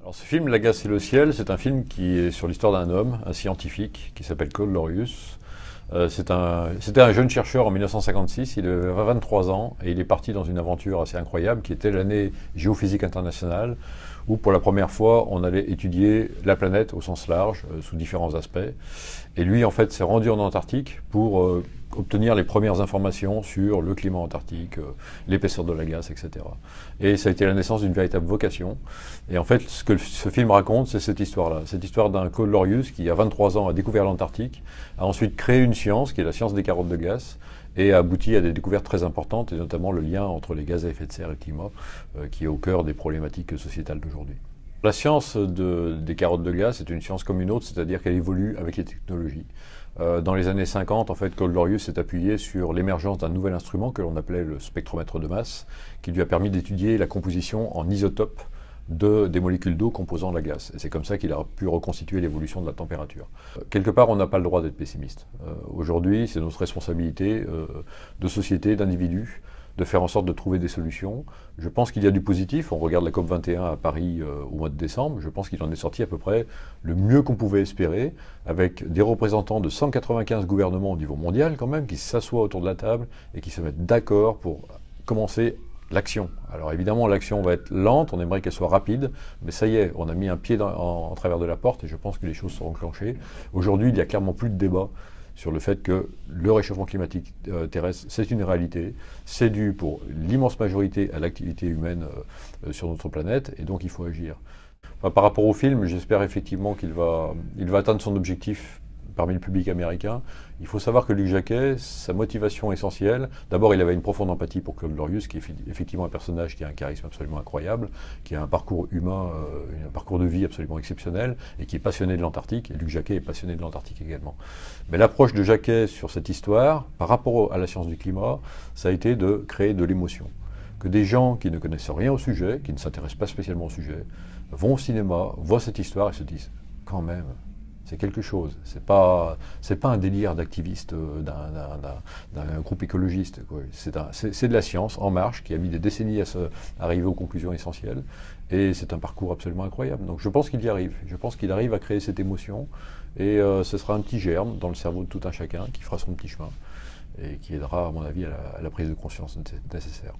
Alors ce film, La Glace et le ciel, c'est un film qui est sur l'histoire d'un homme, un scientifique, qui s'appelle Claude Lorius. C'était un jeune chercheur en 1956, il avait 23 ans et il est parti dans une aventure assez incroyable qui était l'année géophysique internationale où pour la première fois on allait étudier la planète au sens large, sous différents aspects. Et lui en fait s'est rendu en Antarctique pour obtenir les premières informations sur le climat antarctique, l'épaisseur de la glace, etc. Et ça a été la naissance d'une véritable vocation. Et en fait, ce que ce film raconte, c'est cette histoire-là. Cette histoire d'un Claude Lorius qui, à 23 ans, a découvert l'Antarctique, a ensuite créé une science, qui est la science des carottes de glace, et a abouti à des découvertes très importantes, et notamment le lien entre les gaz à effet de serre et le climat, qui est au cœur des problématiques sociétales d'aujourd'hui. La science des carottes de glace est une science comme une autre, c'est-à-dire qu'elle évolue avec les technologies. Dans les années 50, en fait, Claude Lorius s'est appuyé sur l'émergence d'un nouvel instrument que l'on appelait le spectromètre de masse, qui lui a permis d'étudier la composition en isotopes des molécules d'eau composant la glace. Et c'est comme ça qu'il a pu reconstituer l'évolution de la température. Quelque part, on n'a pas le droit d'être pessimiste. Aujourd'hui, c'est notre responsabilité de société, d'individus, de faire en sorte de trouver des solutions. Je pense qu'il y a du positif. On regarde la COP21 à Paris au mois de décembre. Je pense qu'il en est sorti à peu près le mieux qu'on pouvait espérer, avec des représentants de 195 gouvernements au niveau mondial quand même, qui s'assoient autour de la table et qui se mettent d'accord pour commencer l'action. Alors évidemment, l'action va être lente, on aimerait qu'elle soit rapide, mais ça y est, on a mis un pied en travers de la porte et je pense que les choses seront enclenchées. Aujourd'hui, il n'y a clairement plus de débat sur le fait que le réchauffement climatique terrestre, c'est une réalité, c'est dû pour l'immense majorité à l'activité humaine sur notre planète, et donc il faut agir. Enfin, par rapport au film, j'espère effectivement qu'il va atteindre son objectif parmi le public américain. Il faut savoir que Luc Jacquet, sa motivation essentielle, d'abord il avait une profonde empathie pour Claude Lorius, qui est effectivement un personnage qui a un charisme absolument incroyable, qui a un parcours humain, un parcours de vie absolument exceptionnel, et qui est passionné de l'Antarctique, et Luc Jacquet est passionné de l'Antarctique également. Mais l'approche de Jacquet sur cette histoire, par rapport à la science du climat, ça a été de créer de l'émotion. Que des gens qui ne connaissent rien au sujet, qui ne s'intéressent pas spécialement au sujet, vont au cinéma, voient cette histoire et se disent « quand même ». C'est quelque chose. C'est pas un délire d'activiste d'un groupe écologiste. C'est de la science en marche qui a mis des décennies à arriver aux conclusions essentielles. Et c'est un parcours absolument incroyable. Donc je pense qu'il y arrive. Je pense qu'il arrive à créer cette émotion. Et ce sera un petit germe dans le cerveau de tout un chacun qui fera son petit chemin et qui aidera, à mon avis, à la prise de conscience nécessaire.